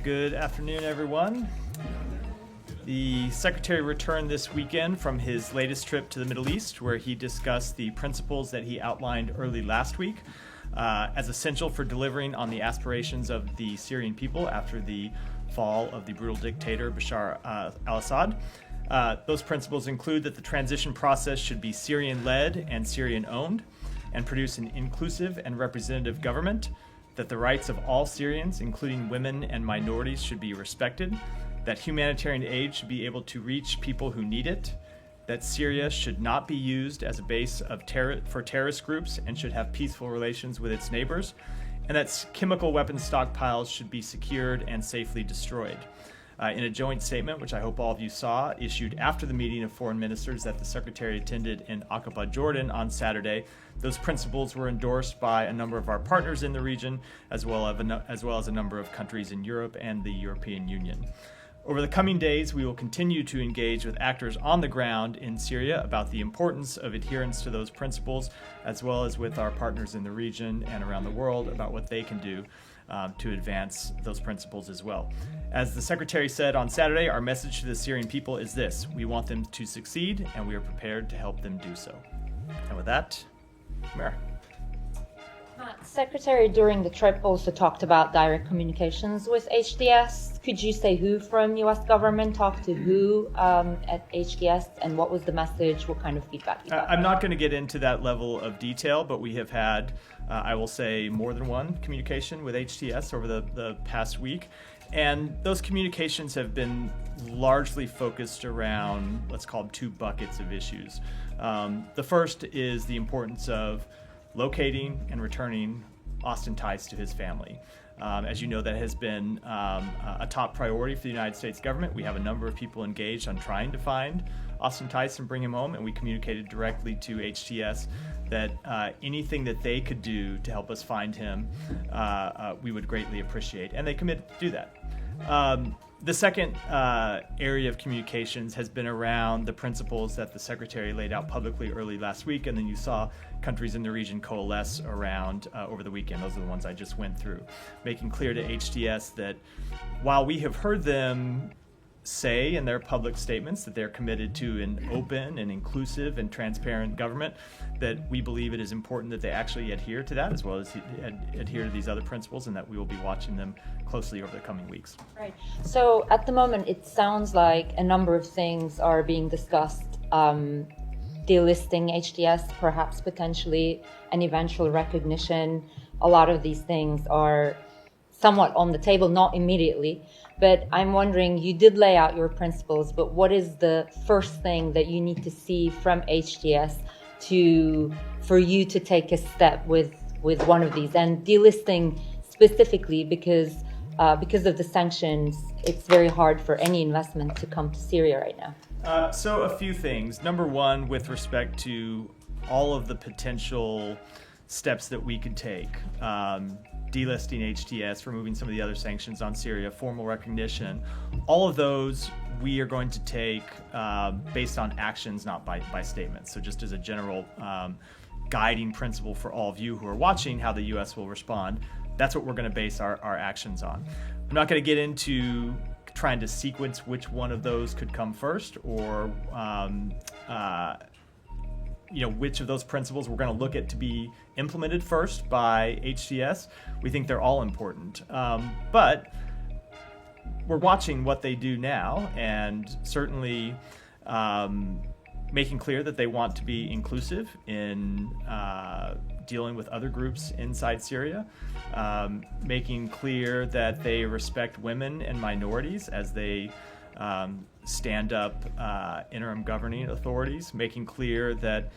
Good afternoon, everyone. The Secretary returned this weekend from his latest trip to the Middle East, where he discussed the principles that he outlined early last week as essential for delivering on the aspirations of the Syrian people after the fall of the brutal dictator Bashar al-Assad. Those principles include that the transition process should be Syrian-led and Syrian-owned and produce an inclusive and representative government, that the rights of all Syrians, including women and minorities, should be respected, that humanitarian aid should be able to reach people who need it, that Syria should not be used as a base for terrorist groups and should have peaceful relations with its neighbors, and that chemical weapons stockpiles should be secured and safely destroyed. In a joint statement, which I hope all of you saw, issued after the meeting of foreign ministers that the Secretary attended in Aqaba, Jordan on Saturday, those principles were endorsed by a number of our partners in the region, as well as a number of countries in Europe and the European Union. Over the coming days, we will continue to engage with actors on the ground in Syria about the importance of adherence to those principles, as well as with our partners in the region and around the world about what they can do to advance those principles as well. As the Secretary said on Saturday, our message to the Syrian people is this: we want them to succeed, and we are prepared to help them do so. And with that, Mara. Secretary during the trip also talked about direct communications with HDS. Could you say who from U.S. government talked to who at HDS, and what was the message? What kind of feedback you got? I'm not going to get into that level of detail, but we have had, I will say, more than one communication with HDS over the past week. And those communications have been largely focused around, let's call them, two buckets of issues. The first is the importance of locating and returning Austin Tice to his family. As you know, that has been a top priority for the United States government. We have a number of people engaged on trying to find Austin Tice and bring him home, and we communicated directly to HTS that anything that they could do to help us find him, we would greatly appreciate, and they committed to do that. The second area of communications has been around the principles that the Secretary laid out publicly early last week, and then you saw countries in the region coalesce around over the weekend. Those are the ones I just went through, making clear to HTS that while we have heard them say in their public statements that they're committed to an open and inclusive and transparent government, that we believe it is important that they actually adhere to that, as well as adhere to these other principles, and that we will be watching them closely over the coming weeks. Right. So at the moment, it sounds like a number of things are being discussed. Delisting HDS, perhaps potentially an eventual recognition. A lot of these things are somewhat on the table, not immediately. But I'm wondering, you did lay out your principles, but what is the first thing that you need to see from HDS for you to take a step with one of these? And delisting specifically because of the sanctions, it's very hard for any investment to come to Syria right now. So a few things. Number one, with respect to all of the potential steps that we could take, delisting HTS, removing some of the other sanctions on Syria, formal recognition, all of those we are going to take based on actions, not by statements. So just as a general guiding principle for all of you who are watching how the U.S. will respond, that's what we're going to base our actions on. I'm not going to get into trying to sequence which one of those could come first, or which of those principles we're going to look at to be implemented first by HTS. We think they're all important. But we're watching what they do now, and certainly making clear that they want to be inclusive in dealing with other groups inside Syria, making clear that they respect women and minorities as they stand up interim governing authorities, making clear that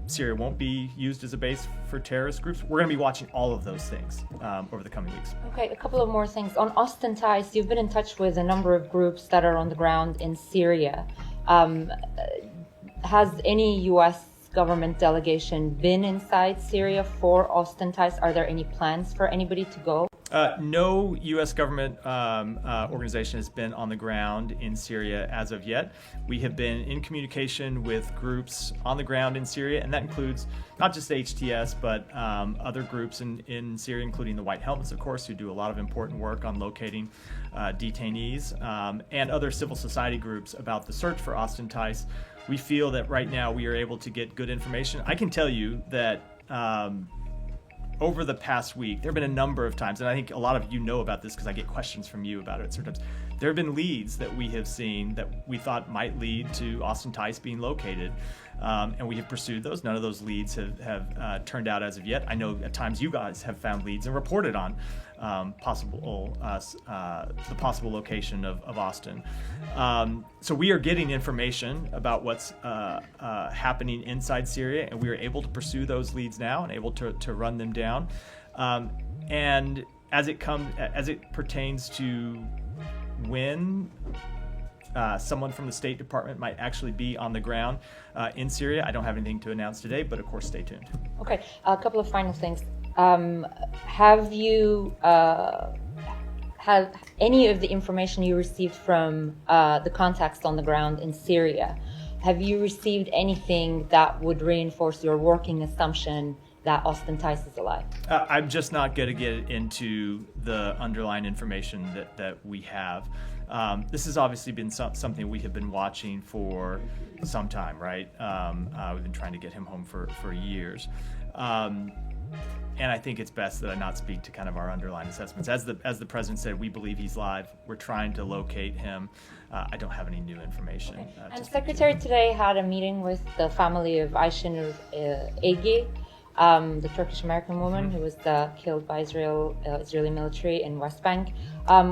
Syria won't be used as a base for terrorist groups. We're going to be watching all of those things over the coming weeks. Okay, a couple of more things. On Austin Tice, you've been in touch with a number of groups that are on the ground in Syria. Has any U.S. government delegation been inside Syria for Austin Tice? Are there any plans for anybody to go? No U.S. government organization has been on the ground in Syria as of yet. We have been in communication with groups on the ground in Syria, and that includes not just HTS, but other groups in Syria, including the White Helmets, of course, who do a lot of important work on locating detainees, and other civil society groups about the search for Austin Tice. We feel that right now we are able to get good information. I can tell you that over the past week, there have been a number of times, and I think a lot of you know about this because I get questions from you about it sometimes. There have been leads that we have seen that we thought might lead to Austin Tice being located, and we have pursued those. None of those leads have turned out as of yet. I know at times you guys have found leads and reported on the possible location of Austin. So we are getting information about what's happening inside Syria, and we are able to pursue those leads now and able to run them down. And as it pertains to when someone from the State Department might actually be on the ground in Syria, I don't have anything to announce today, but of course, stay tuned. Okay, a couple of final things. Have you have any of the information you received from the contacts on the ground in Syria? Have you received anything that would reinforce your working assumption that Austin Tice is alive? I'm just not going to get into the underlying information that we have. This has obviously been something we have been watching for some time, right? We've been trying to get him home for years. And I think it's best that I not speak to kind of our underlying assessments. As the president said, we believe he's live. We're trying to locate him. I don't have any new information. Okay. And Secretary today had a meeting with the family of Ayşenur Ege, the Turkish-American woman who was killed by Israeli military in West Bank.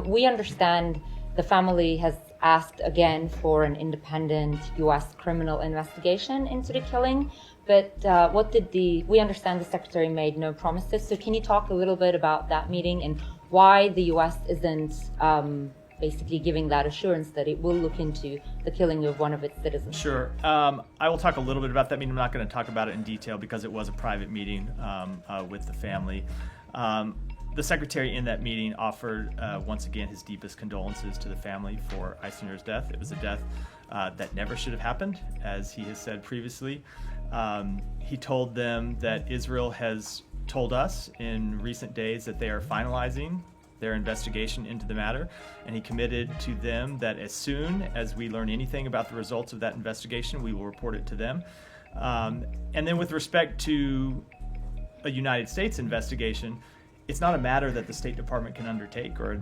We understand the family has asked again for an independent U.S. criminal investigation into the killing. But we understand the Secretary made no promises. So can you talk a little bit about that meeting and why the U.S. isn't basically giving that assurance that it will look into the killing of one of its citizens? Sure. I will talk a little bit about that meeting. I'm not going to talk about it in detail because it was a private meeting with the family. The Secretary in that meeting offered, once again, his deepest condolences to the family for Ayşenur's death. It was a death that never should have happened, as he has said previously. He told them that Israel has told us in recent days that they are finalizing their investigation into the matter, and he committed to them that as soon as we learn anything about the results of that investigation, we will report it to them. And then with respect to a United States investigation, it's not a matter that the State Department can undertake or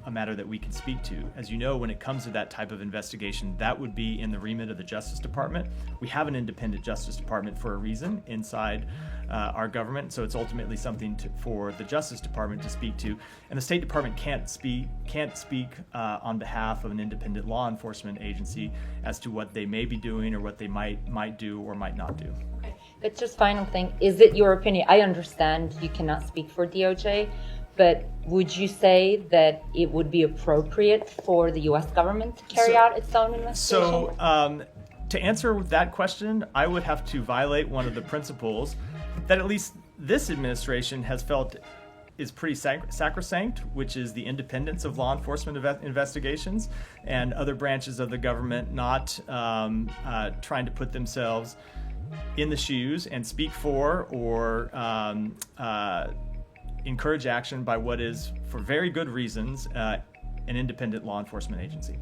a matter that we can speak to. As you know, when it comes to that type of investigation, that would be in the remit of the Justice Department. We have an independent Justice Department for a reason inside our government, so it's ultimately something for the Justice Department to speak to. And the State Department can't speak on behalf of an independent law enforcement agency as to what they may be doing or what they might do or might not do. Okay. But just final thing, is it your opinion? I understand you cannot speak for DOJ, but would you say that it would be appropriate for the U.S. government to carry out its own investigation? So to answer that question, I would have to violate one of the principles that at least this administration has felt is pretty sacrosanct, which is the independence of law enforcement investigations and other branches of the government not trying to put themselves in the shoes and speak for or encourage action by what is, for very good reasons, an independent law enforcement agency.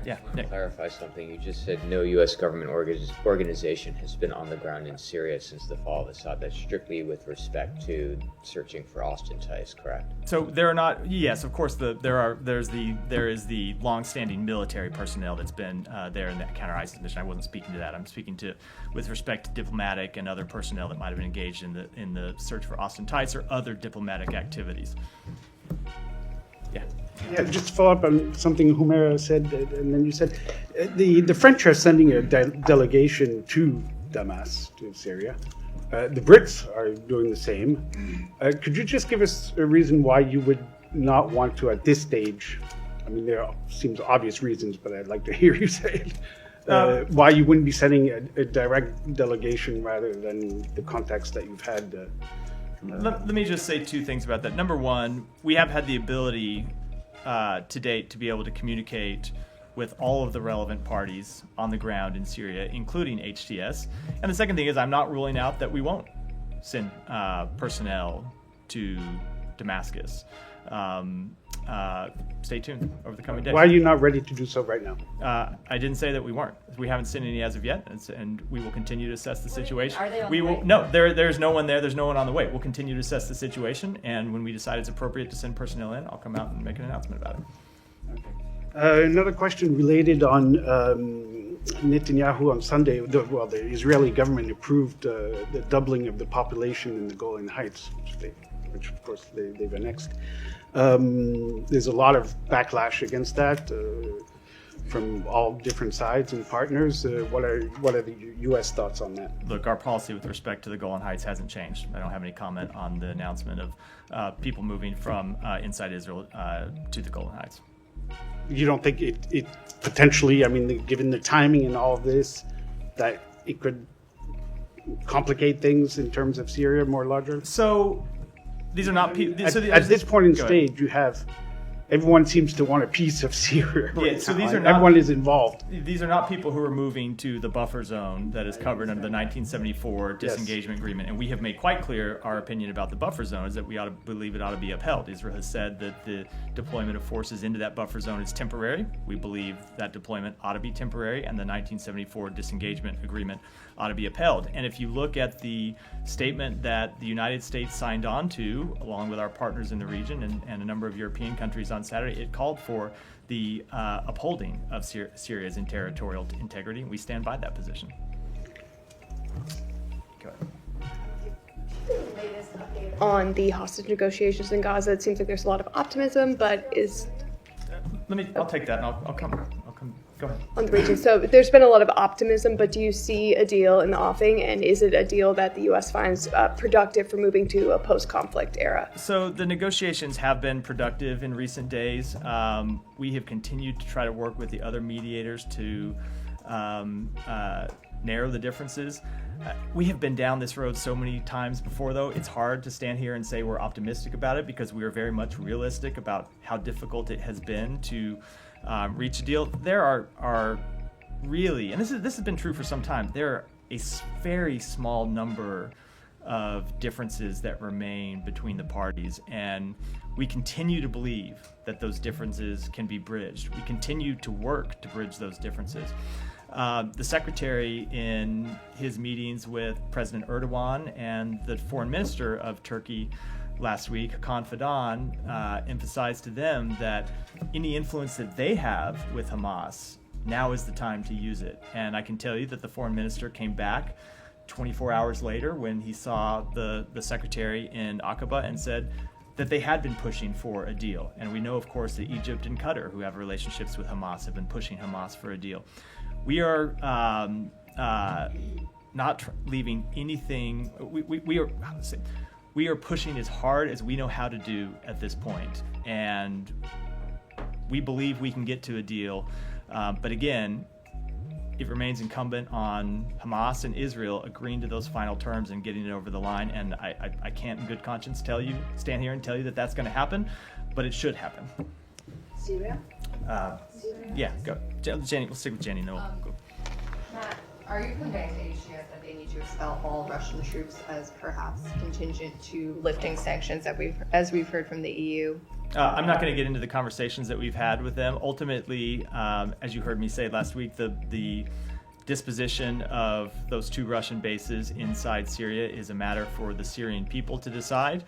Yeah, Nick. Clarify something. You just said no U.S. government organization has been on the ground in Syria since the fall of Assad. That's strictly with respect to searching for Austin Tice, correct? So there are not. Yes, of course. There is the long-standing military personnel that's been there in that counter-ISIS mission. I wasn't speaking to that. I'm speaking to with respect to diplomatic and other personnel that might have been engaged in the search for Austin Tice or other diplomatic activities. Yeah. Yeah, just to follow up on something Humera said, and then you said the French are sending a delegation to Damas, to Syria. The Brits are doing the same. Could you just give us a reason why you would not want to, at this stage, I mean, there seems obvious reasons, but I'd like to hear you say it, why you wouldn't be sending a direct delegation rather than the contacts that you've had Let me just say two things about that. Number one, we have had the ability to date to be able to communicate with all of the relevant parties on the ground in Syria, including HTS. And the second thing is I'm not ruling out that we won't send personnel to Damascus. Stay tuned over the coming days. Why are you not ready to do so right now? I didn't say that we weren't. We haven't seen any as of yet, and we will continue to assess the situation. Are they on we the will. way? No, there's no one there. There's no one on the way. We'll continue to assess the situation, and when we decide it's appropriate to send personnel in, I'll come out and make an announcement about it. Another question related on Netanyahu on Sunday. The Israeli government approved the doubling of the population in the Golan Heights, which of course they've annexed. There's a lot of backlash against that from all different sides and partners. What are the U.S. thoughts on that? Look, our policy with respect to the Golan Heights hasn't changed. I don't have any comment on the announcement of people moving from inside Israel to the Golan Heights. You don't think it potentially, I mean, given the timing and all of this, that it could complicate things in terms of Syria more larger? So these are not people. At this point in stage, you have everyone seems to want a piece of Syria. Right so now. these are not, everyone is involved. These are not people who are moving to the buffer zone that is covered under the 1974 disengagement agreement. And we have made quite clear our opinion about the buffer zone is that we ought to believe it ought to be upheld. Israel has said that the deployment of forces into that buffer zone is temporary. We believe that deployment ought to be temporary, and the 1974 disengagement agreement ought to be upheld. And if you look at the statement that the United States signed on to, along with our partners in the region and a number of European countries on Saturday, it called for the upholding of Syria's territorial integrity. We stand by that position. Go ahead. Latest update on the hostage negotiations in Gaza. It seems like there's a lot of optimism, but I'll take that and I'll come. Go ahead. On the region. So there's been a lot of optimism, but do you see a deal in the offing, and is it a deal that the U.S. finds productive for moving to a post-conflict era? So the negotiations have been productive in recent days. We have continued to try to work with the other mediators to narrow the differences. We have been down this road so many times before, though. It's hard to stand here and say we're optimistic about it because we are very much realistic about how difficult it has been to reach a deal. There are really, and this has been true for some time, there are a very small number of differences that remain between the parties, and we continue to believe that those differences can be bridged. We continue to work to bridge those differences. The secretary, in his meetings with President Erdogan and the foreign minister of Turkey last week, Hakan Fidan, emphasized to them that any influence that they have with Hamas, now is the time to use it. And I can tell you that the foreign minister came back 24 hours later when he saw the secretary in Aqaba and said that they had been pushing for a deal. And we know, of course, that Egypt and Qatar, who have relationships with Hamas, have been pushing Hamas for a deal. We are not leaving anything. We are pushing as hard as we know how to do at this point, and we believe we can get to a deal. But again, it remains incumbent on Hamas and Israel agreeing to those final terms and getting it over the line. And I can't in good conscience stand here and tell you that that's going to happen, but it should happen. Syria? Yeah, go. Jenny, we'll stick with Jenny. No, we'll go. Matt, are you conveying to HTS that they need to expel all Russian troops as perhaps contingent to lifting sanctions as we've heard from the EU? I'm not going to get into the conversations that we've had with them. Ultimately, as you heard me say last week, the disposition of those 2 Russian bases inside Syria is a matter for the Syrian people to decide.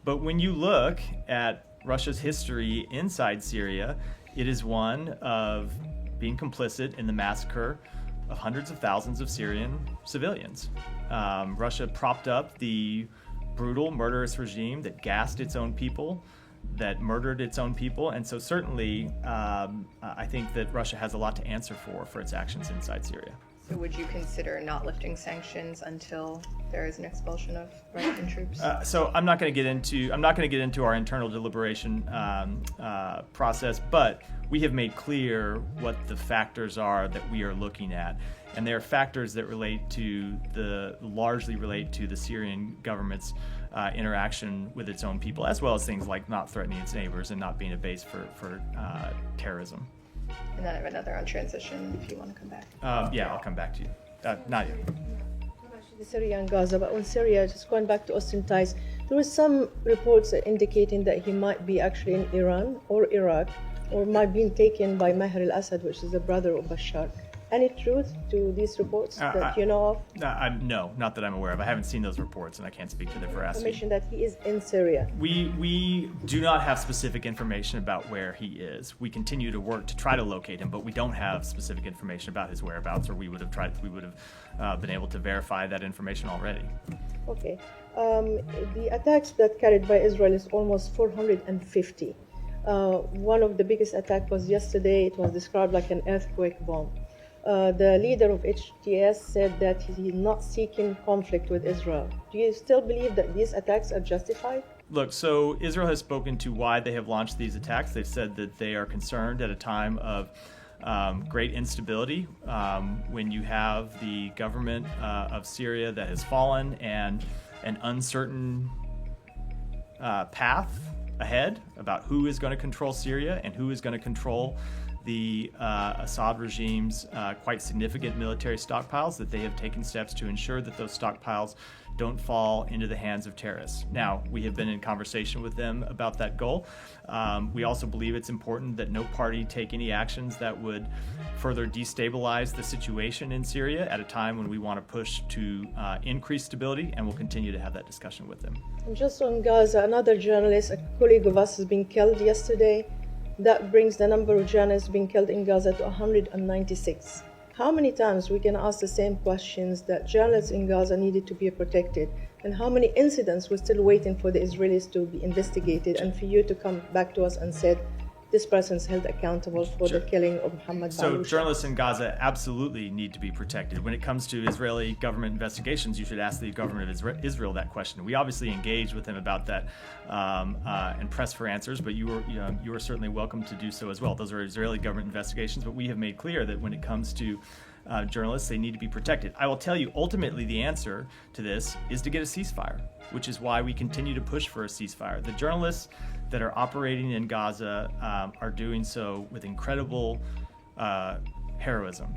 But when you look at Russia's history inside Syria, it is one of being complicit in the massacre of hundreds of thousands of Syrian civilians. Russia propped up the brutal, murderous regime that gassed its own people, that murdered its own people, and so certainly I think that Russia has a lot to answer for its actions inside Syria. So would you consider not lifting sanctions until there is an expulsion of Russian troops? So I'm not going to get into our internal deliberation process, but we have made clear what the factors are that we are looking at. And there are factors that largely relate to the Syrian government's interaction with its own people, as well as things like not threatening its neighbors and not being a base for terrorism. And then I have another on transition if you want to come back. Yeah, I'll come back to you. Not yet. Syria and Gaza, but on Syria, just going back to Austin ties, there were some reports indicating that he might be actually in Iran or Iraq, or might be taken by Maher al-Assad, which is the brother of Bashar. Any truth to these reports that you know of? No, not that I'm aware of. I haven't seen those reports, and I can't speak to their veracity. Information that he is in Syria. We do not have specific information about where he is. We continue to work to try to locate him, but we don't have specific information about his whereabouts, or we would have been able to verify that information already. Okay. The attacks that carried by Israel is almost 450. One of the biggest attacks was yesterday. It was described like an earthquake bomb. The leader of HTS said that he's not seeking conflict with Israel. Do you still believe that these attacks are justified? Look, so Israel has spoken to why they have launched these attacks. They've said that they are concerned at a time of great instability, when you have the government of Syria that has fallen and an uncertain path ahead about who is going to control Syria and who is going to control the Assad regime's quite significant military stockpiles, that they have taken steps to ensure that those stockpiles don't fall into the hands of terrorists. Now, we have been in conversation with them about that goal. We also believe it's important that no party take any actions that would further destabilize the situation in Syria at a time when we want to push to increase stability, and we'll continue to have that discussion with them. And just on Gaza, another journalist, a colleague of us, has been killed yesterday. That brings the number of journalists being killed in Gaza to 196. How many times we can ask the same questions that journalists in Gaza needed to be protected, and how many incidents we're still waiting for the Israelis to be investigated and for you to come back to us and said this person's held accountable for the killing of Muhammad So Balouch? journalists in Gaza absolutely need to be protected. When it comes to Israeli government investigations, you should ask the government of Israel that question. We obviously engage with them about that and press for answers, but you are certainly welcome to do so as well. Those are Israeli government investigations, but we have made clear that when it comes to journalists, they need to be protected. I will tell you, ultimately, the answer to this is to get a ceasefire, which is why we continue to push for a ceasefire. The journalists that are operating in Gaza are doing so with incredible heroism.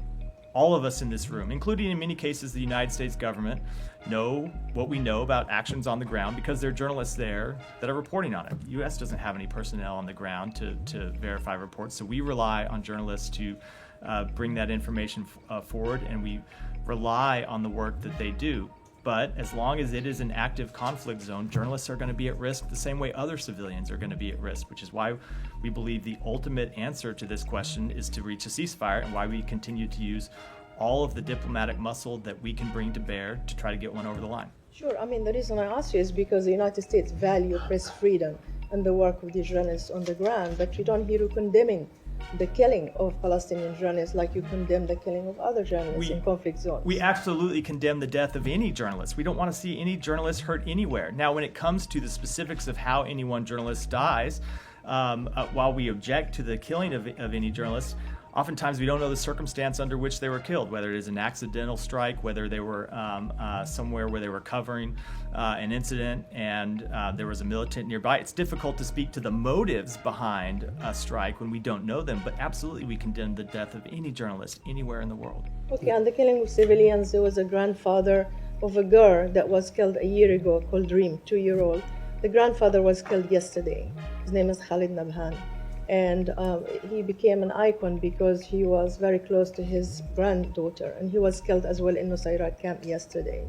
All of us in this room, including in many cases the United States government, know what we know about actions on the ground because there are journalists there that are reporting on it. The U.S. doesn't have any personnel on the ground to verify reports, so we rely on journalists to bring that information forward, and we rely on the work that they do. But as long as it is an active conflict zone, journalists are going to be at risk the same way other civilians are going to be at risk, which is why we believe the ultimate answer to this question is to reach a ceasefire, and why we continue to use all of the diplomatic muscle that we can bring to bear to try to get one over the line. Sure. I mean, the reason I ask you is because the United States value press freedom and the work of these journalists on the ground, but you don't hear you condemning the killing of Palestinian journalists like you condemn the killing of other journalists in conflict zones. We absolutely condemn the death of any journalist. We don't want to see any journalist hurt anywhere. Now, when it comes to the specifics of how any one journalist dies, while we object to the killing of any journalist, oftentimes we don't know the circumstance under which they were killed, whether it is an accidental strike, whether they were somewhere where they were covering an incident and there was a militant nearby. It's difficult to speak to the motives behind a strike when we don't know them, but absolutely we condemn the death of any journalist anywhere in the world. Okay, and the killing of civilians, there was a grandfather of a girl that was killed a year ago called Reem, 2-year-old. The grandfather was killed yesterday. His name is Khalid Nabhan. And he became an icon because he was very close to his granddaughter, and he was killed as well in Nusayrat camp yesterday.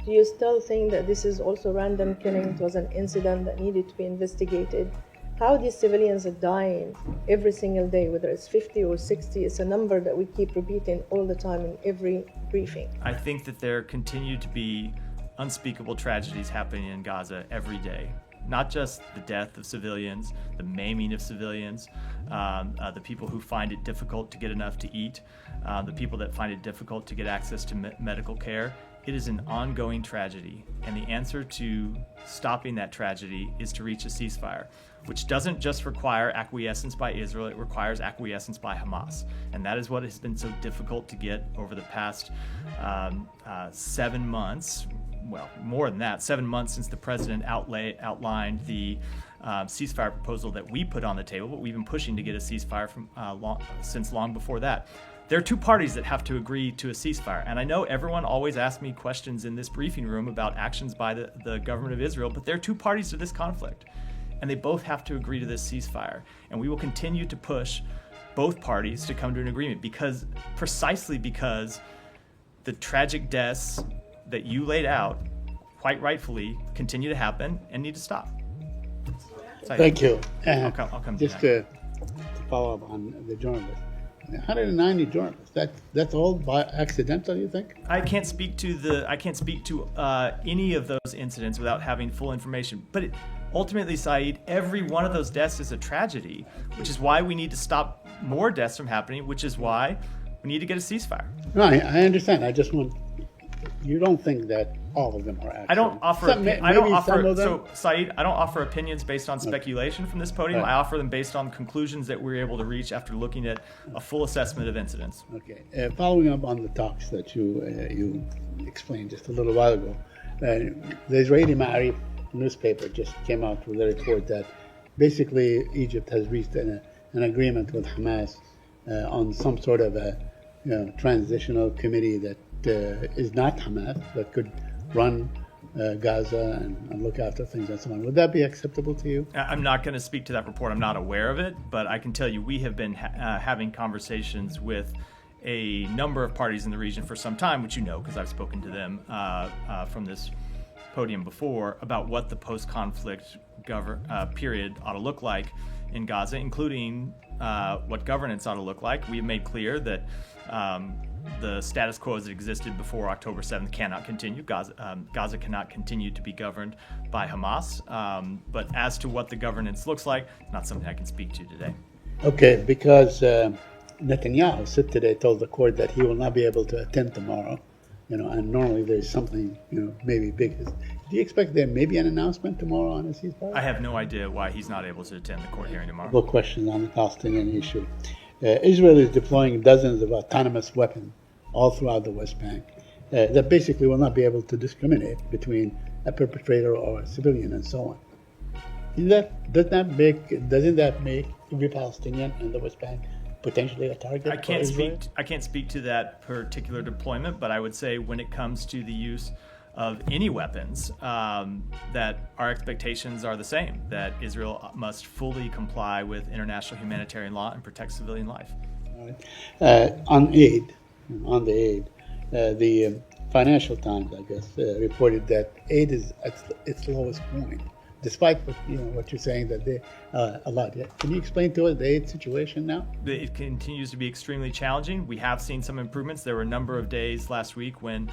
Do you still think that this is also random killing? It was an incident that needed to be investigated. How these civilians are dying every single day, whether it's 50 or 60, it's a number that we keep repeating all the time in every briefing. I think that there continue to be unspeakable tragedies happening in Gaza every day. Not just the death of civilians, the maiming of civilians, the people who find it difficult to get enough to eat, the people that find it difficult to get access to medical care. It is an ongoing tragedy, and the answer to stopping that tragedy is to reach a ceasefire, which doesn't just require acquiescence by Israel, it requires acquiescence by Hamas. And that is what has been so difficult to get over the past 7 months. Well, more than that, 7 months since the president outlined the ceasefire proposal that we put on the table, but we've been pushing to get a ceasefire since long before that. There are two parties that have to agree to a ceasefire. And I know everyone always asks me questions in this briefing room about actions by the government of Israel, but there are two parties to this conflict. And they both have to agree to this ceasefire. And we will continue to push both parties to come to an agreement precisely because the tragic deaths that you laid out, quite rightfully, continue to happen and need to stop. Thank you. I'll come just to to follow up on the journalists. 190 journalists. That's all by accidental, you think? I can't speak to any of those incidents without having full information. But ultimately, Saeed, every one of those deaths is a tragedy, which is why we need to stop more deaths from happening, which is why we need to get a ceasefire. No, I understand. I just want. You don't think that all of them are accidents? I don't offer. So, Saeed, I don't offer opinions based on speculation from this podium. Right. I offer them based on conclusions that we're able to reach after looking at a full assessment of incidents. Okay. Following up on the talks that you explained just a little while ago, the Israeli Ma'arif newspaper just came out with a report that basically Egypt has reached an agreement with Hamas on some sort of a transitional committee that is not Hamas, that could run Gaza and look after things and so on. Would that be acceptable to you? I'm not going to speak to that report. I'm not aware of it, but I can tell you we have been having conversations with a number of parties in the region for some time, which you know because I've spoken to them from this podium before, about what the post-conflict period ought to look like in Gaza, including what governance ought to look like. We have made clear that the status quo as it existed before October 7th cannot continue. Gaza cannot continue to be governed by Hamas. But as to what the governance looks like, not something I can speak to today. Okay, because Netanyahu said today, told the court that he will not be able to attend tomorrow. And normally there's something, maybe big. Do you expect there may be an announcement tomorrow on a ceasefire? I have no idea why he's not able to attend the court hearing tomorrow. Couple questions on the Palestinian issue. Israel is deploying dozens of autonomous weapons all throughout the West Bank that basically will not be able to discriminate between a perpetrator or a civilian and so on. Doesn't that make every Palestinian in the West Bank potentially a target? I can't speak to that particular deployment, but I would say when it comes to the use of any weapons, that our expectations are the same, that Israel must fully comply with international humanitarian law and protect civilian life. All right. On the aid, the Financial Times, I guess, reported that aid is at its lowest point, despite what you're saying that they a lot. Can you explain to us the aid situation now? It continues to be extremely challenging. We have seen some improvements. There were a number of days last week when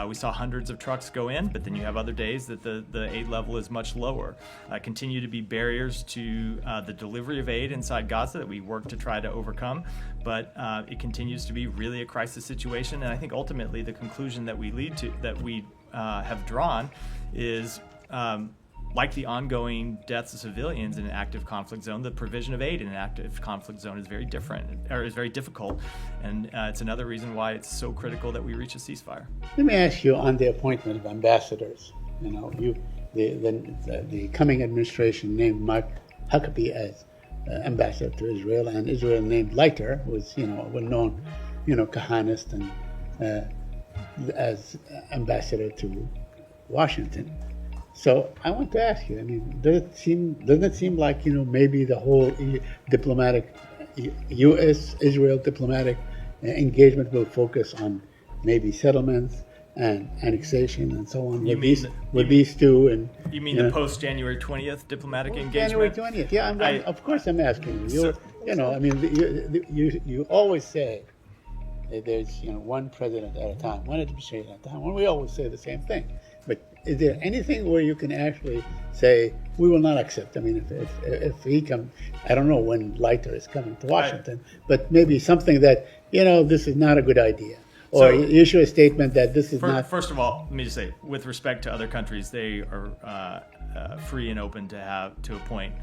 we saw hundreds of trucks go in, but then you have other days that the aid level is much lower. Continue to be barriers to the delivery of aid inside Gaza that we work to try to overcome, but it continues to be really a crisis situation. And I think ultimately the conclusion that we have drawn is like the ongoing deaths of civilians in an active conflict zone, the provision of aid in an active conflict zone is very difficult, and it's another reason why it's so critical that we reach a ceasefire. Let me ask you on the appointment of ambassadors. The coming administration named Mark Huckabee as ambassador to Israel, and Israel named Leiter, who is a well-known Kahanist, and as ambassador to Washington. So I want to ask you, doesn't it seem like, maybe the whole diplomatic, U.S.-Israel diplomatic engagement will focus on maybe settlements and annexation and so on with these two? And you mean the post-January 20th diplomatic engagement? January 20th, yeah. Of course I'm asking you. You always say there's one president at a time, one administration at a time, and we always say the same thing. But is there anything where you can actually say, we will not accept? If he comes, I don't know when Leiter is coming to Washington, but maybe something that, this is not a good idea. or So- you issue a statement that this is not. First of all, let me just say, with respect to other countries, they are free and open to appoint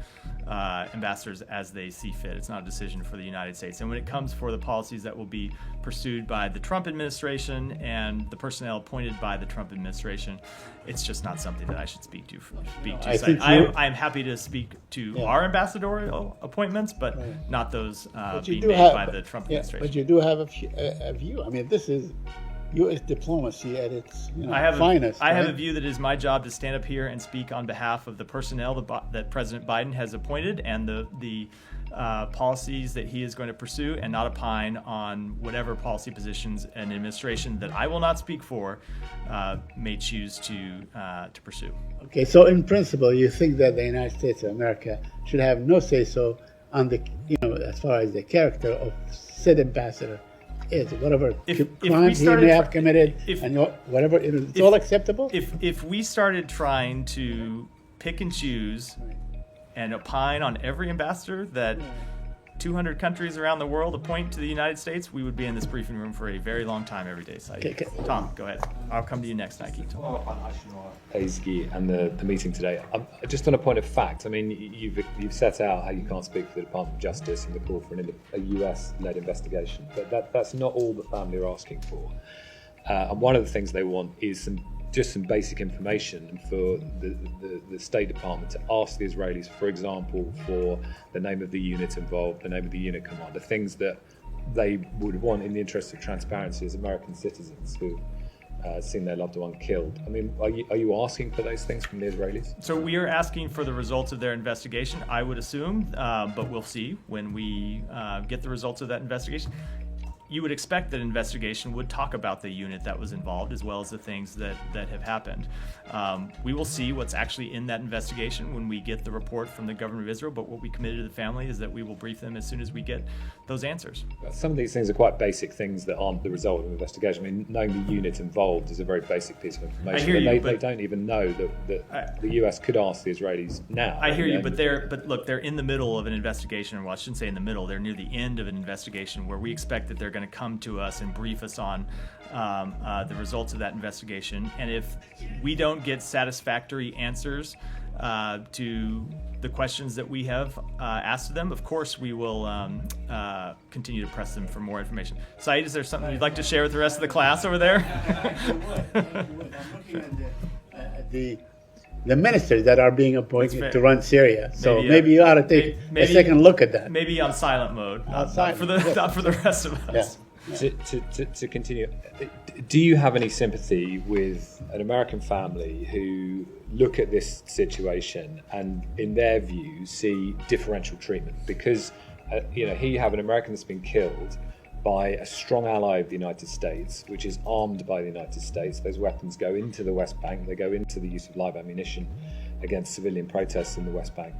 ambassadors as they see fit. It's not a decision for the United States. And when it comes for the policies that will be pursued by the Trump administration and the personnel appointed by the Trump administration, it's just not something that I should speak to. I So think I'm happy to speak to our ambassadorial appointments, but not those being made by the Trump administration. But you do have a view. I mean, this is U.S. diplomacy at its finest. I have right? a view that it is my job to stand up here and speak on behalf of the personnel that President Biden has appointed and the policies that he is going to pursue, and not opine on whatever policy positions an administration that I will not speak for may choose to pursue. Okay, so in principle, you think that the United States of America should have no say-so on the, as far as the character of said ambassador is, whatever crimes he may have committed, and whatever, it's all acceptable? If we started trying to pick and choose and opine on every ambassador that 200 countries around the world appoint to the United States, we would be in this briefing room for a very long time every day. Okay. Tom, go ahead. I'll come to you next, Nike. Ezgi and the meeting today. Just on a point of fact, I mean, you've set out how you can't speak for the Department of Justice and the call for a US-led investigation, but that's not all the family are asking for. And one of the things they want is some basic information for the State Department to ask the Israelis, for example, for the name of the unit involved, the name of the unit commander, things that they would want in the interest of transparency as American citizens who seen their loved one killed. I mean, are you asking for those things from the Israelis? So we are asking for the results of their investigation, I would assume, but we'll see when we get the results of that investigation. You would expect that investigation would talk about the unit that was involved as well as the things that have happened. We will see what's actually in that investigation when we get the report from the government of Israel, but what we committed to the family is that we will brief them as soon as we get those answers. Some of these things are quite basic things that aren't the result of an investigation. I mean, knowing the unit involved is a very basic piece of information. I hear you, they don't even know that the US could ask the Israelis now. I hear you, but they're in the middle of an investigation. Well, I shouldn't say in the middle. They're near the end of an investigation where we expect that they're going to come to us and brief us on the results of that investigation. And if we don't get satisfactory answers to the questions that we have asked of them, of course we will continue to press them for more information. Saeed, is there something you'd like to share with the rest of the class over there? The ministers that are being appointed to run Syria. So maybe you ought to take a second look at that. Maybe on silent mode, not for the rest of us. Yeah. To continue, do you have any sympathy with an American family who look at this situation and, in their view, see differential treatment? Because here you have an American that's been killed by a strong ally of the United States, which is armed by the United States. Those weapons go into the West Bank. They go into the use of live ammunition against civilian protests in the West Bank.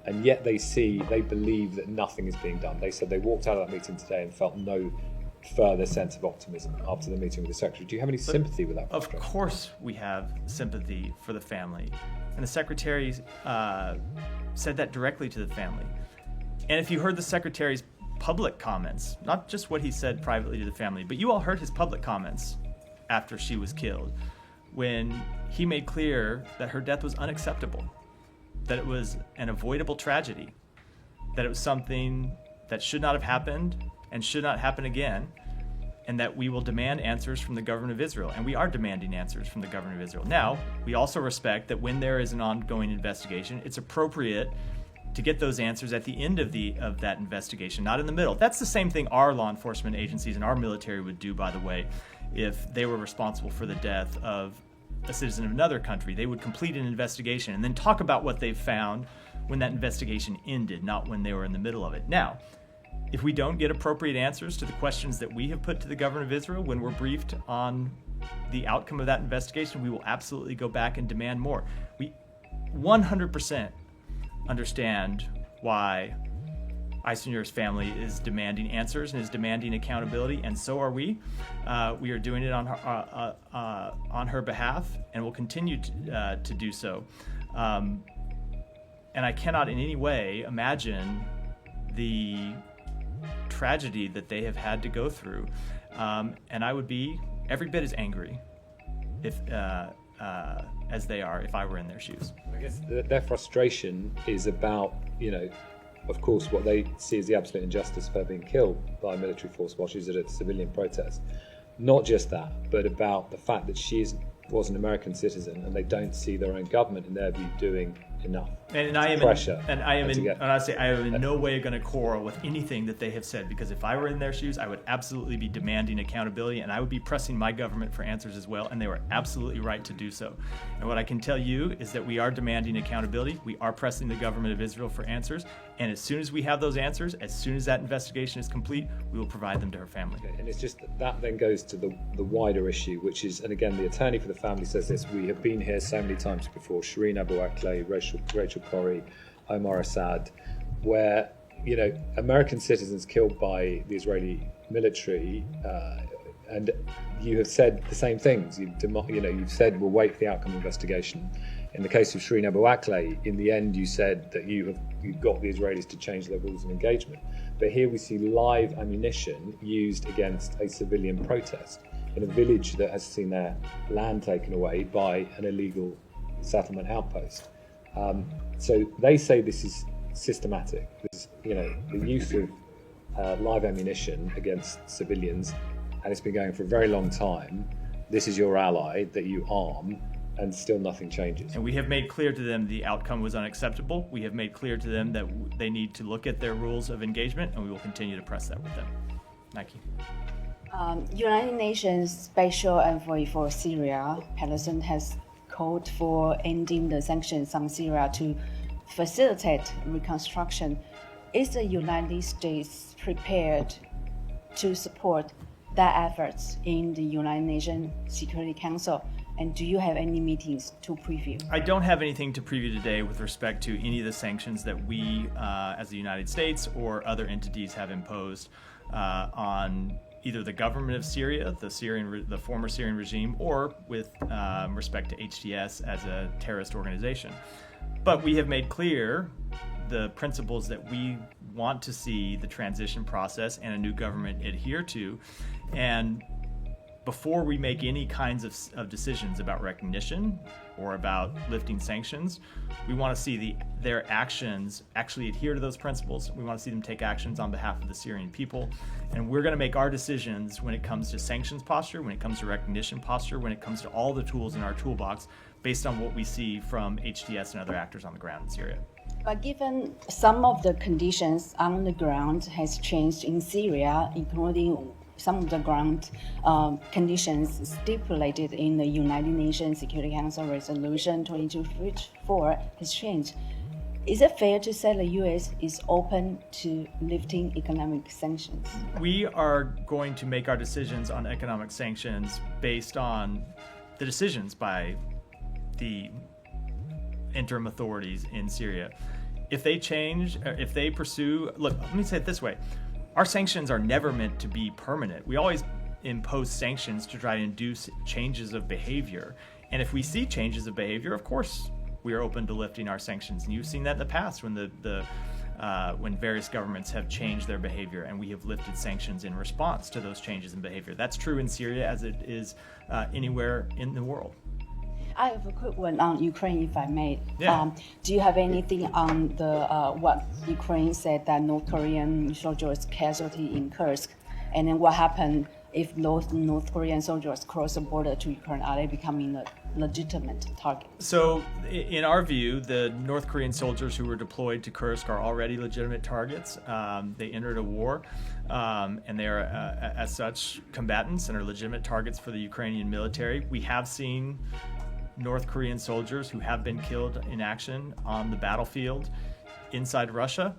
And yet they believe that nothing is being done. They said they walked out of that meeting today and felt no further sense of optimism after the meeting with the Secretary. Do you have any sympathy with that? Of course we have sympathy for the family. And the Secretary said that directly to the family. And if you heard the Secretary's public comments, not just what he said privately to the family, but you all heard his public comments after she was killed, when he made clear that her death was unacceptable, that it was an avoidable tragedy, that it was something that should not have happened and should not happen again, and that we will demand answers from the government of Israel. And we are demanding answers from the government of Israel. Now, we also respect that when there is an ongoing investigation, it's appropriate to get those answers at the end of that investigation, not in the middle. That's the same thing our law enforcement agencies and our military would do, by the way, if they were responsible for the death of a citizen of another country. They would complete an investigation and then talk about what they've found when that investigation ended, not when they were in the middle of it. Now, if we don't get appropriate answers to the questions that we have put to the government of Israel when we're briefed on the outcome of that investigation, we will absolutely go back and demand more. We 100% understand why Eisenhower's family is demanding answers and is demanding accountability, and so are we. We are doing it on her behalf, and will continue to do so. And I cannot in any way imagine the tragedy that they have had to go through. And I would be every bit as angry if as they are if I were in their shoes. I guess their frustration is about, of course, what they see as the absolute injustice of her being killed by a military force while she's at a civilian protest. Not just that, but about the fact that she was an American citizen and they don't see their own government, in their view, doing enough. And I am pressure. I am in no way going to quarrel with anything that they have said, because if I were in their shoes, I would absolutely be demanding accountability, and I would be pressing my government for answers as well, and they were absolutely right to do so. And what I can tell you is that we are demanding accountability. We are pressing the government of Israel for answers, and as soon as we have those answers, as soon as that investigation is complete, we will provide them to her family. Okay, and it's just that then goes to the wider issue, which is, and again, the attorney for the family says this, we have been here so many times before, Shireen Abu Akleh, Rachel Corrie, Omar Assad, where American citizens killed by the Israeli military, and you have said the same things. You've said we'll wait for the outcome of the investigation. In the case of Shireen Abu Akleh, in the end, you said that you've got the Israelis to change their rules of engagement. But here we see live ammunition used against a civilian protest in a village that has seen their land taken away by an illegal settlement outpost. So they say this is systematic. This, the use of live ammunition against civilians, and it's been going for a very long time. This is your ally that you arm, and still nothing changes. And we have made clear to them the outcome was unacceptable. We have made clear to them that they need to look at their rules of engagement, and we will continue to press that with them. Nike. United Nations Special Envoy for Syria, Patterson, has called for ending the sanctions on Syria to facilitate reconstruction. Is the United States prepared to support their efforts in the United Nations Security Council? And do you have any meetings to preview? I don't have anything to preview today with respect to any of the sanctions that we, as the United States or other entities, have imposed on either the government of Syria, the former Syrian regime, or with respect to HTS as a terrorist organization. But we have made clear the principles that we want to see the transition process and a new government adhere to. And before we make any kinds of decisions about recognition or about lifting sanctions, we want to see their actions actually adhere to those principles. We want to see them take actions on behalf of the Syrian people. And we're going to make our decisions when it comes to sanctions posture, when it comes to recognition posture, when it comes to all the tools in our toolbox, based on what we see from HTS and other actors on the ground in Syria. But given some of the conditions on the ground has changed in Syria, including some of the ground conditions stipulated in the United Nations Security Council Resolution 2254 has changed. Is it fair to say the U.S. is open to lifting economic sanctions? We are going to make our decisions on economic sanctions based on the decisions by the interim authorities in Syria. If they change, if they pursue, look, let me say it this way. Our sanctions are never meant to be permanent. We always impose sanctions to try to induce changes of behavior. And if we see changes of behavior, of course, we are open to lifting our sanctions. And you've seen that in the past when when various governments have changed their behavior, and we have lifted sanctions in response to those changes in behavior. That's true in Syria as it is anywhere in the world. I have a quick one on Ukraine, if I may. Yeah. Do you have anything on the what Ukraine said that North Korean soldiers casualty in Kursk, and then what happened if those North Korean soldiers cross the border to Ukraine? Are they becoming a legitimate target? So, in our view, the North Korean soldiers who were deployed to Kursk are already legitimate targets. They entered a war, and they are, as such, combatants and are legitimate targets for the Ukrainian military. We have seen North Korean soldiers who have been killed in action on the battlefield inside Russia.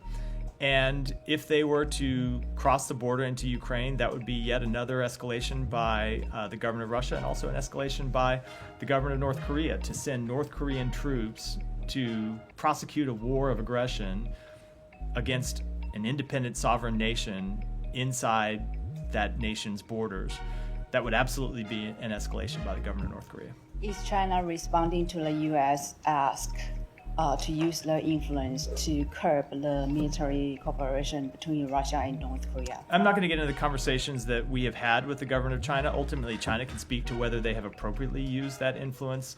And if they were to cross the border into Ukraine, that would be yet another escalation by the government of Russia, and also an escalation by the government of North Korea to send North Korean troops to prosecute a war of aggression against an independent sovereign nation inside that nation's borders. That would absolutely be an escalation by the government of North Korea. Is China responding to the U.S. ask to use their influence to curb the military cooperation between Russia and North Korea? I'm not going to get into the conversations that we have had with the government of China. Ultimately, China can speak to whether they have appropriately used that influence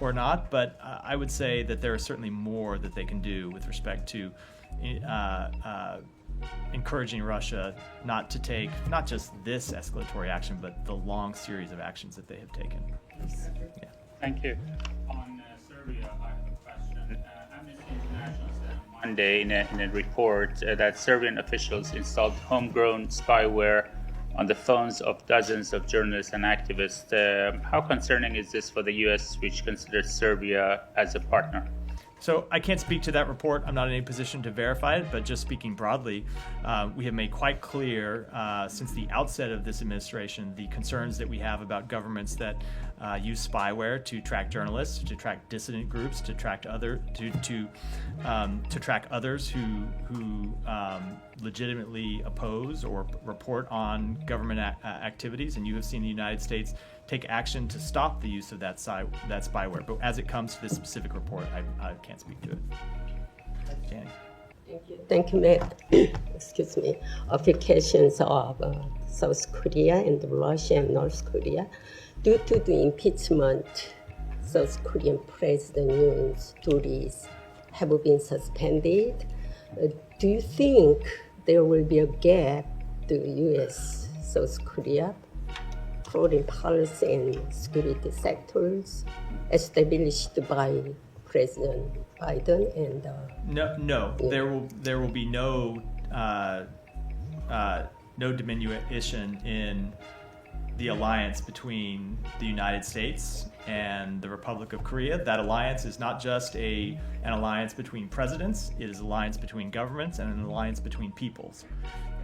or not, but I would say that there is certainly more that they can do with respect to encouraging Russia not to take not just this escalatory action, but the long series of actions that they have taken. Yeah. Thank you. On Serbia, I have a question. Amnesty International said on Monday in a report that Serbian officials installed homegrown spyware on the phones of dozens of journalists and activists. How concerning is this for the U.S., which considers Serbia as a partner? So I can't speak to that report. I'm not in a position to verify it, but just speaking broadly, we have made quite clear since the outset of this administration the concerns that we have about governments that use spyware to track journalists, to track dissident groups, to track to track others who legitimately oppose or report on government activities. And you have seen the United States take action to stop the use of that spyware. But as it comes to this specific report, I can't speak to it. Danny. Thank you, Matt. Excuse me. Applications of South Korea and Russia and North Korea. Due to the impeachment, South Korean President Yoon's duties have been suspended. Do you think there will be a gap to U.S. South Korea foreign policy and security sectors established by President Biden and no, there will be no diminution in the alliance between the United States and the Republic of Korea. That alliance is not just an alliance between presidents, it is an alliance between governments and an alliance between peoples.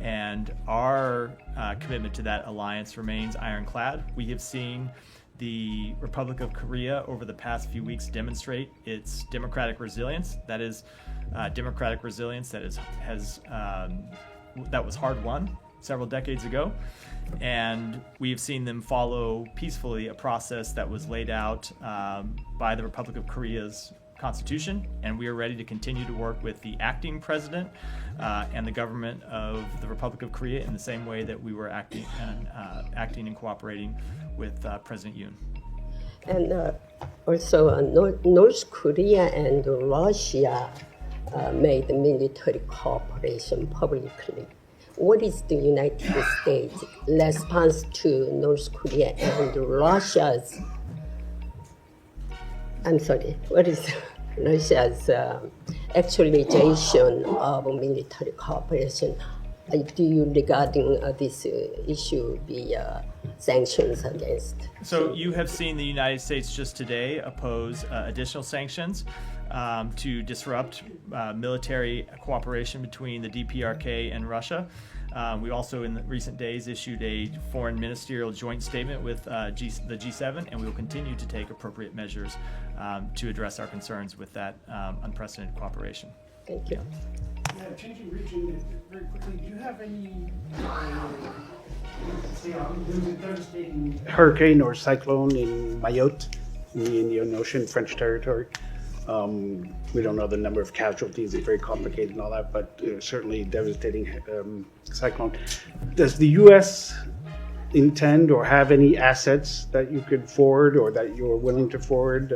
And our commitment to that alliance remains ironclad. We have seen the Republic of Korea over the past few weeks demonstrate its democratic resilience. That is democratic resilience that was hard won several decades ago. And we have seen them follow peacefully a process that was laid out by the Republic of Korea's Constitution, and we are ready to continue to work with the acting president and the government of the Republic of Korea in the same way that we were acting and cooperating with President Yoon. And also North Korea and Russia made military cooperation publicly. What is the United States response to North Korea and Russia's? I'm sorry, what is Russia's actualization of military cooperation? Do you, regarding this issue, the sanctions against? So you have seen the United States just today oppose additional sanctions to disrupt military cooperation between the DPRK and Russia. We also, in the recent days, issued a foreign ministerial joint statement with the G7, and we will continue to take appropriate measures to address our concerns with that unprecedented cooperation. Thank you. Yeah, changing region very quickly. Do you have any? There was a devastating hurricane or cyclone in Mayotte, in the Indian Ocean, French territory. We don't know the number of casualties. It's very complicated and all that, but certainly devastating cyclone. Does the U.S. intend or have any assets that you could forward or that you're willing to forward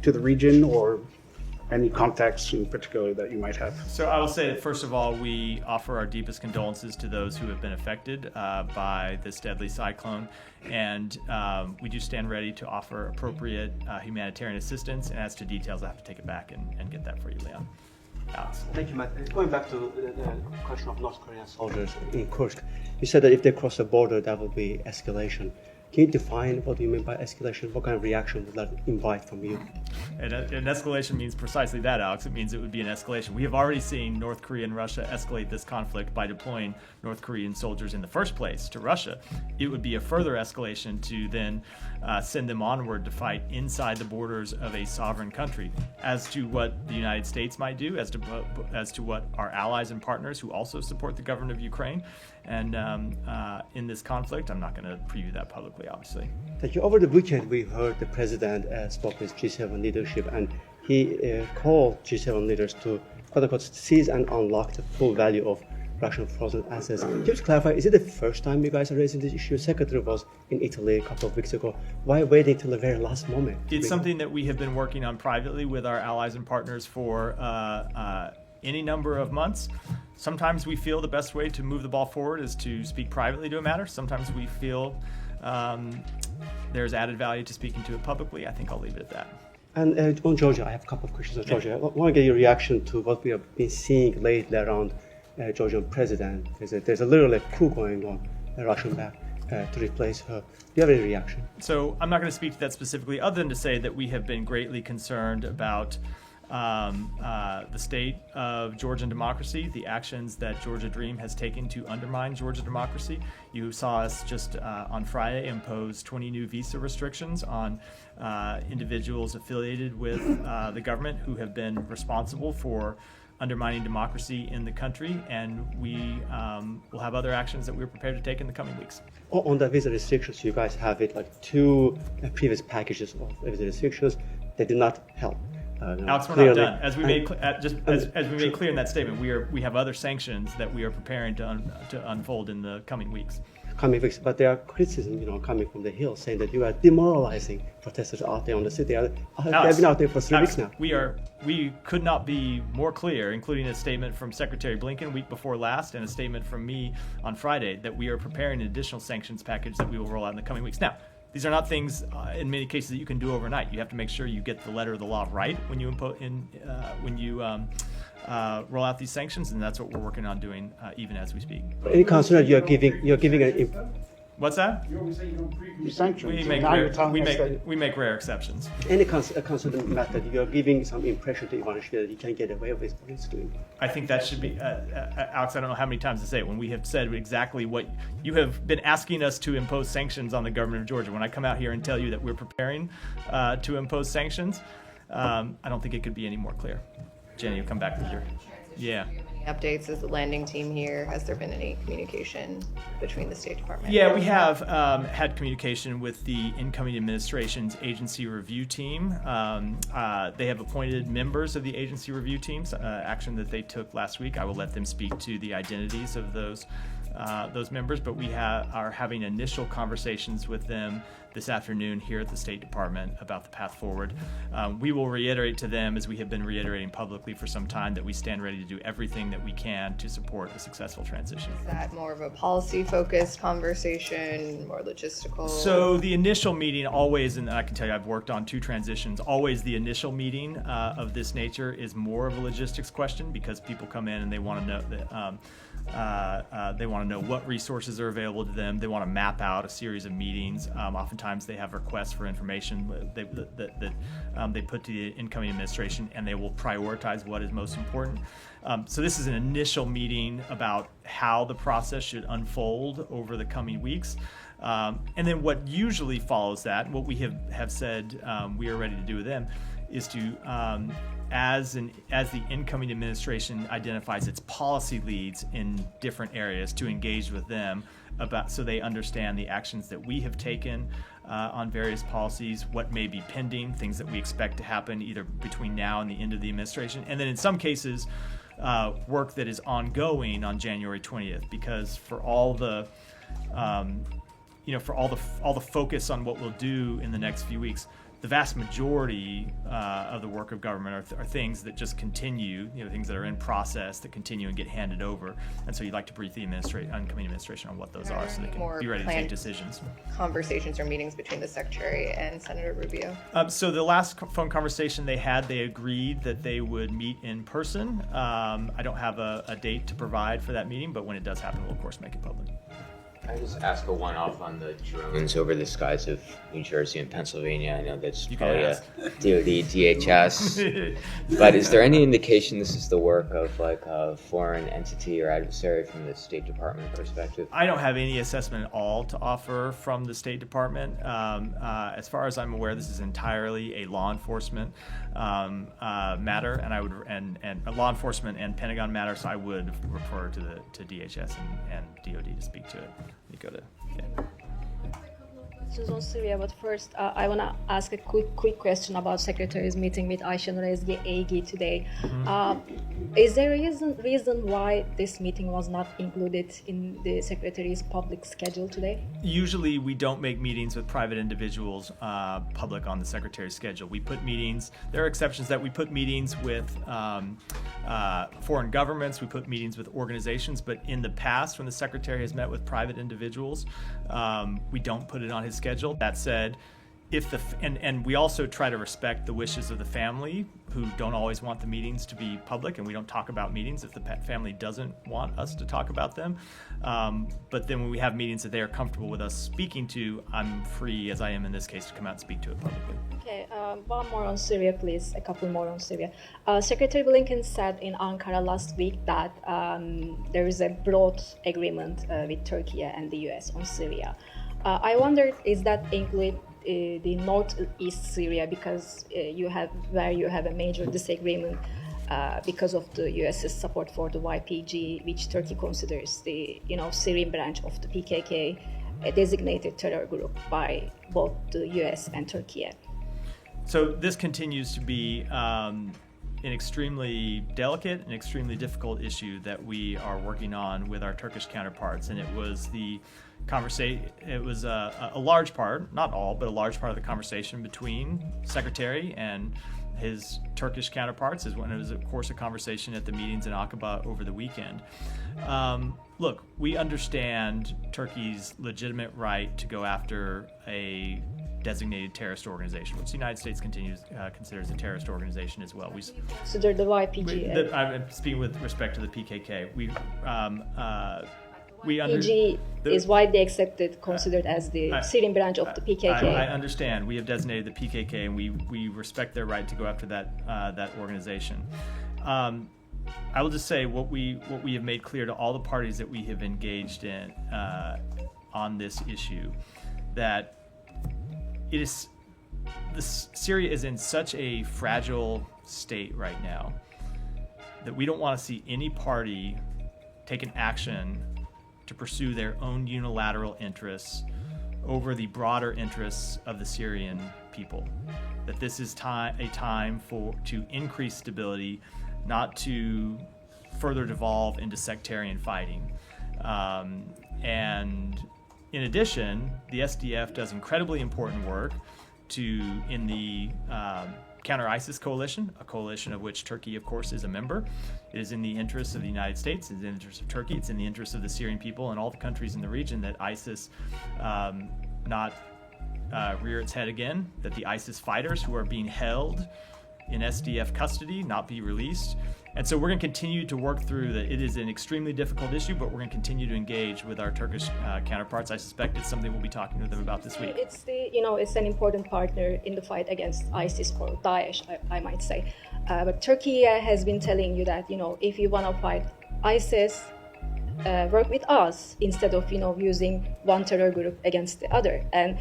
to the region, or any contacts in particular that you might have? So I will say that, first of all, we offer our deepest condolences to those who have been affected by this deadly cyclone. And we do stand ready to offer appropriate humanitarian assistance. And as to details, I have to take it back and get that for you, Leon. Alex. Thank you, Matt. Going back to the question of North Korean soldiers in Kursk, you said that if they cross the border, that will be escalation. Can you define what you mean by escalation? What kind of reaction would that invite from you? An escalation means precisely that, Alex. It means it would be an escalation. We have already seen North Korea and Russia escalate this conflict by deploying North Korean soldiers in the first place to Russia. It would be a further escalation to then send them onward to fight inside the borders of a sovereign country. As to what the United States might do, as to what our allies and partners who also support the government of Ukraine and in this conflict, I'm not going to preview that publicly, obviously. Thank you. Over the weekend, we heard the president spoke with G7 leadership, and he called G7 leaders to quote-unquote seize and unlock the full value of Russian frozen assets. Can you just clarify, is it the first time you guys are raising this issue? Secretary was in Italy a couple of weeks ago. Why waiting till the very last moment? It's something that we have been working on privately with our allies and partners for any number of months. Sometimes we feel the best way to move the ball forward is to speak privately to a matter. Sometimes we feel there's added value to speaking to it publicly. I think I'll leave it at that. And on Georgia, I have a couple of questions on Georgia. I want to get your reaction to what we have been seeing lately around Georgian president. There's a literal coup going on, Russian back, to replace her. Do you have any reaction? So I'm not going to speak to that specifically, other than to say that we have been greatly concerned about the state of Georgian democracy, the actions that Georgia Dream has taken to undermine Georgia democracy. You saw us just on Friday impose 20 new visa restrictions on individuals affiliated with the government who have been responsible for undermining democracy in the country, and we will have other actions that we're prepared to take in the coming weeks. On the visa restrictions, you guys have it like two previous packages of visa restrictions. They did not help. Alex, we're not done. As we made clear in that statement, we have other sanctions that we are preparing to unfold in the coming weeks. But there are criticism, coming from the Hill, saying that you are demoralizing protesters out there on the city. They've been out there for 3 weeks now. We could not be more clear, including a statement from Secretary Blinken week before last and a statement from me on Friday, that we are preparing an additional sanctions package that we will roll out in the coming weeks. Now, these are not things, in many cases, that you can do overnight. You have to make sure you get the letter of the law right when you roll out these sanctions, and that's what we're working on doing, even as we speak. Any concern that you're giving an... What's that? You always say you don't preview sanctions. We make rare exceptions. Any concern that you're giving some impression to Ivanish that you can get away with what he's doing? I think that should be, Alex, I don't know how many times to say it, when we have said exactly what you have been asking us to impose sanctions on the government of Georgia. When I come out here and tell you that we're preparing to impose sanctions, I don't think it could be any more clear. Jenny, you'll come back with your... Yeah. Updates as the landing team here? Has there been any communication between the State Department? Yeah, we have had communication with the incoming administration's agency review team. They have appointed members of the agency review teams, action that they took last week. I will let them speak to the identities of those members, but we are having initial conversations with them this afternoon here at the State Department about the path forward. We will reiterate to them, as we have been reiterating publicly for some time, that we stand ready to do everything that we can to support a successful transition. Is that more of a policy-focused conversation, more logistical? So the initial meeting always, and I can tell you I've worked on 2 transitions, always the initial meeting of this nature is more of a logistics question, because people come in and they want to know that they want to know what resources are available to them. They want to map out a series of meetings. Oftentimes they have requests for information that they put to the incoming administration, and they will prioritize what is most important. So this is an initial meeting about how the process should unfold over the coming weeks. And then what usually follows that, what we have said we are ready to do with them, is to as the incoming administration identifies its policy leads in different areas, to engage with them so they understand the actions that we have taken on various policies, what may be pending, things that we expect to happen either between now and the end of the administration, and then in some cases work that is ongoing on January 20th, because for all the all the focus on what we'll do in the next few weeks, the vast majority of the work of government are things that just continue, things that are in process that continue and get handed over. And so you'd like to brief the incoming administration on what those are so they can be ready to take decisions. Conversations or meetings between the Secretary and Senator Rubio? So the last phone conversation they had, they agreed that they would meet in person. I don't have a date to provide for that meeting, but when it does happen, we'll of course make it public. Can I just ask a one-off on the drones over the skies of New Jersey and Pennsylvania? I know that's probably a DOD, DHS, but is there any indication this is the work of like a foreign entity or adversary from the State Department perspective? I don't have any assessment at all to offer from the State Department. As far as I'm aware, this is entirely a law enforcement matter, and a law enforcement and Pentagon matter. So I would refer to DHS and DOD to speak to it. You go to. Yeah. questions on Syria, but first I want to ask a quick question about Secretary's meeting with Ayşe Nur Ezgi today. Is there a reason why this meeting was not included in the Secretary's public schedule today? Usually we don't make meetings with private individuals public on the Secretary's schedule. We put meetings, there are exceptions that we put meetings with foreign governments, we put meetings with organizations, but in the past when the Secretary has met with private individuals, we don't put it on his schedule. That said, and we also try to respect the wishes of the family who don't always want the meetings to be public, and we don't talk about meetings if the family doesn't want us to talk about them. But then when we have meetings that they are comfortable with us speaking to, I'm free, as I am in this case, to come out and speak to it publicly. Okay, one more on Syria, please. A couple more on Syria. Secretary Blinken said in Ankara last week that there is a broad agreement with Turkey and the US on Syria. I wondered, is that include the northeast Syria, because you have a major disagreement because of the US's support for the YPG, which Turkey considers the Syrian branch of the PKK, a designated terror group by both the US and Turkey. So this continues to be an extremely delicate and extremely difficult issue that we are working on with our Turkish counterparts, and it was the conversation. It was a large part, not all, but a large part of the conversation between Secretary and his Turkish counterparts is when it was, of course, a conversation at the meetings in Aqaba over the weekend. Look, we understand Turkey's legitimate right to go after a designated terrorist organization, which the United States considers a terrorist organization as well. We consider the YPG. I'm speaking with respect to the PKK. YPG is widely accepted, considered as the Syrian branch of the PKK. I understand. We have designated the PKK, and we respect their right to go after that organization. I will just say what we have made clear to all the parties that we have engaged in on this issue, that Syria is in such a fragile state right now that we don't want to see any party take an action to pursue their own unilateral interests over the broader interests of the Syrian people. That this is a time to increase stability, not to further devolve into sectarian fighting. And in addition, the SDF does incredibly important work in the counter-ISIS coalition, a coalition of which Turkey, of course, is a member. It is in the interests of the United States, it's in the interest of Turkey, it's in the interest of the Syrian people and all the countries in the region that ISIS not rear its head again, that the ISIS fighters who are being held in SDF custody not be released. And so we're going to continue to work through that. It is an extremely difficult issue, but we're going to continue to engage with our Turkish counterparts. I suspect it's something we'll be talking to them about this week. It's an important partner in the fight against ISIS or Daesh, I might say. But Turkey has been telling you that, if you want to fight ISIS, work with us instead of, using one terror group against the other. And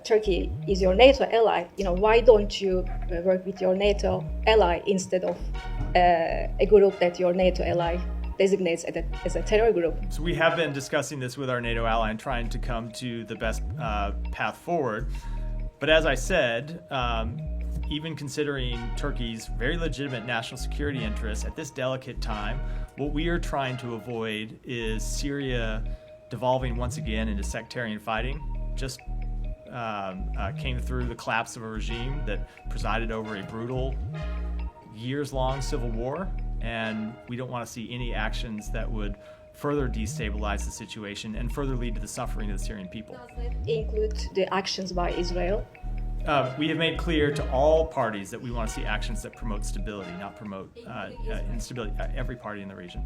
Turkey is your NATO ally. Why don't you work with your NATO ally instead of a group that your NATO ally designates as a terror group? So we have been discussing this with our NATO ally and trying to come to the best path forward. But as I said, even considering Turkey's very legitimate national security interests at this delicate time, what we are trying to avoid is Syria devolving once again into sectarian fighting. Just came through the collapse of a regime that presided over a brutal, years-long civil war, and we don't want to see any actions that would further destabilize the situation and further lead to the suffering of the Syrian people. Does it include the actions by Israel? We have made clear to all parties that we want to see actions that promote stability, not promote instability. Every party in the region.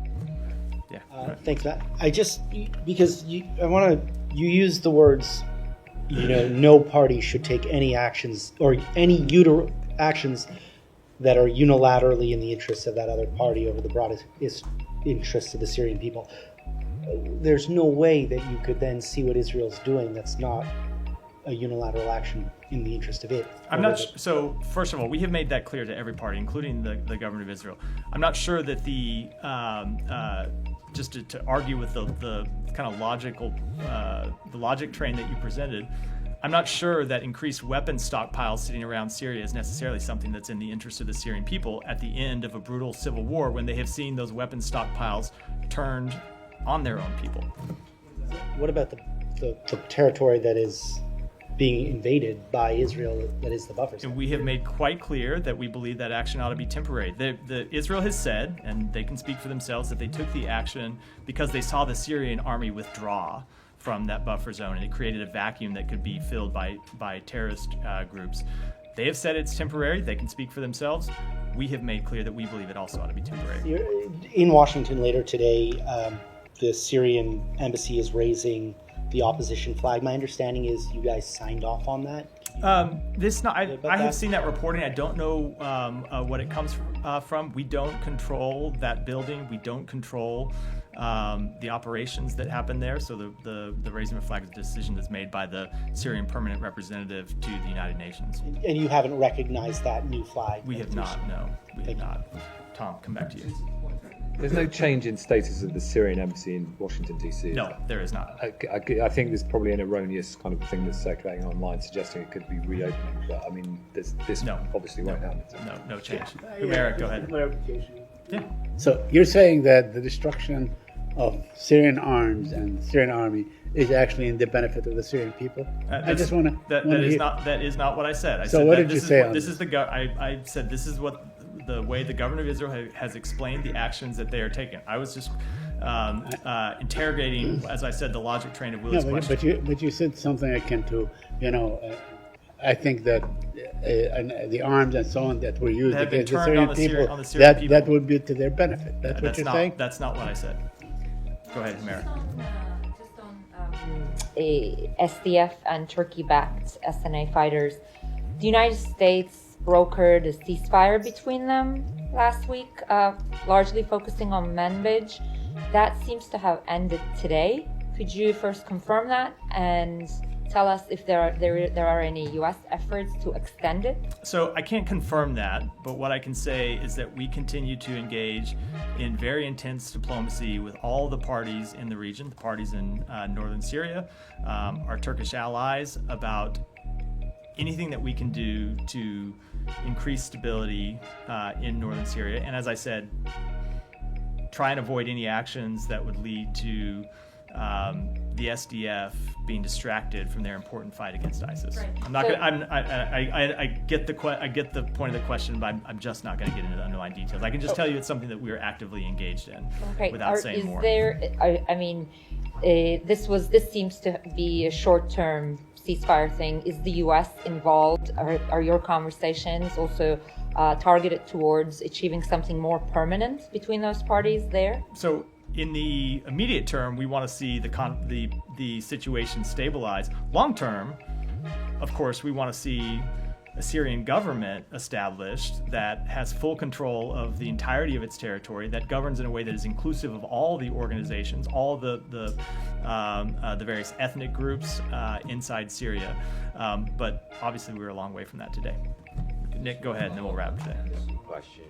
Yeah. Thanks, Matt. You use the words, no party should take any actions or any actions that are unilaterally in the interests of that other party over the broadest interests of the Syrian people. There's no way that you could then see what Israel's doing that's not a unilateral action in the interest of it. So first of all, we have made that clear to every party, including the government of Israel. I'm not sure that just to argue with the kind of logic train that you presented, I'm not sure that increased weapon stockpiles sitting around Syria is necessarily something that's in the interest of the Syrian people at the end of a brutal civil war when they have seen those weapon stockpiles turned on their own people. What about the territory that is being invaded by Israel, that is the buffer zone? And we have made quite clear that we believe that action ought to be temporary. Israel has said, and they can speak for themselves, that they took the action because they saw the Syrian army withdraw from that buffer zone, and it created a vacuum that could be filled by terrorist groups. They have said it's temporary. They can speak for themselves. We have made clear that we believe it also ought to be temporary. In Washington later today, the Syrian embassy is raising the opposition flag. My understanding is you guys signed off on that. I have seen that reporting. I don't know what it comes from. We don't control that building. We don't control the operations that happen there. So the raising of a flag is a decision that's made by the Syrian permanent representative to the United Nations. And you haven't recognized that new flag? We have not, no. We have not. Tom, come back to you. There's no change in status of the Syrian embassy in Washington, D.C. No, there is not. I think there's probably an erroneous kind of thing that's circulating online suggesting it could be reopening, but I mean, this obviously won't happen. No change. Humera, go ahead. Yeah. So you're saying that the destruction of Syrian arms and the Syrian army is actually in the benefit of the Syrian people? I just want to. That is not what I said. I so said what that did you say on this? I said this is what the way the government of Israel has explained the actions that they are taking. I was just interrogating, as I said, the logic train of Will's question. But you said something akin to, I think that the arms and so on that were used against the Syrian people, that would be to their benefit. That's what you're saying? That's not what I said. Go ahead, Humera. SDF and Turkey-backed SNA fighters. The United States brokered a ceasefire between them last week, largely focusing on Manbij. That seems to have ended today. Could you first confirm that and tell us if there are any U.S. efforts to extend it? So I can't confirm that, but what I can say is that we continue to engage in very intense diplomacy with all the parties in the region, the parties in northern Syria, our Turkish allies, about anything that we can do to increase stability in northern Syria. And as I said, try and avoid any actions that would lead to the SDF being distracted from their important fight against ISIS. Right. I'm not. I get the point of the question, but I'm just not going to get into the underlying details. I can just tell you it's something that we are actively engaged in. Okay. Without saying more. This seems to be a short-term ceasefire thing. Is the U.S. involved? Are your conversations also targeted towards achieving something more permanent between those parties there? So in the immediate term, we want to see the situation stabilize. Long term, of course, we want to see a Syrian government established that has full control of the entirety of its territory, that governs in a way that is inclusive of all the organizations, all the various ethnic groups inside Syria. But obviously, we're a long way from that today. Nick, go ahead, and then we'll wrap today. Question.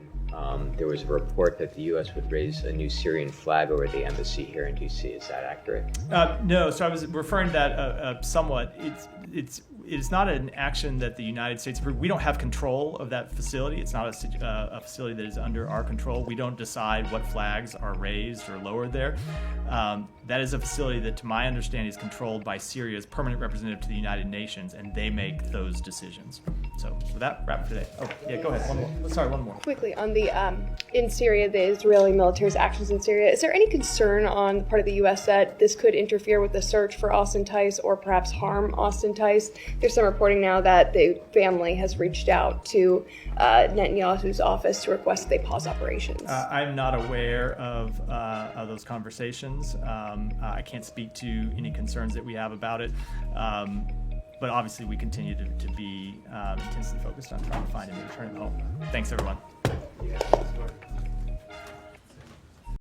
There was a report that the U.S. would raise a new Syrian flag over the embassy here in D.C. Is that accurate? No. So I was referring to that somewhat. It's not an action that the United States. We don't have control of that facility. It's not a facility that is under our control. We don't decide what flags are raised or lowered there. That is a facility that, to my understanding, is controlled by Syria's permanent representative to the United Nations, and they make those decisions. So with that, wrap today. Oh, yeah, go ahead. One more. Sorry, one more. Quickly, on the in Syria, the Israeli military's actions in Syria, is there any concern on the part of the U.S. that this could interfere with the search for Austin Tice or perhaps harm Austin Tice? There's some reporting now that the family has reached out to Netanyahu's office to request they pause operations. I'm not aware of those conversations. I can't speak to any concerns that we have about it. But obviously, we continue to be intensely focused on trying to find and return home. Thanks, everyone.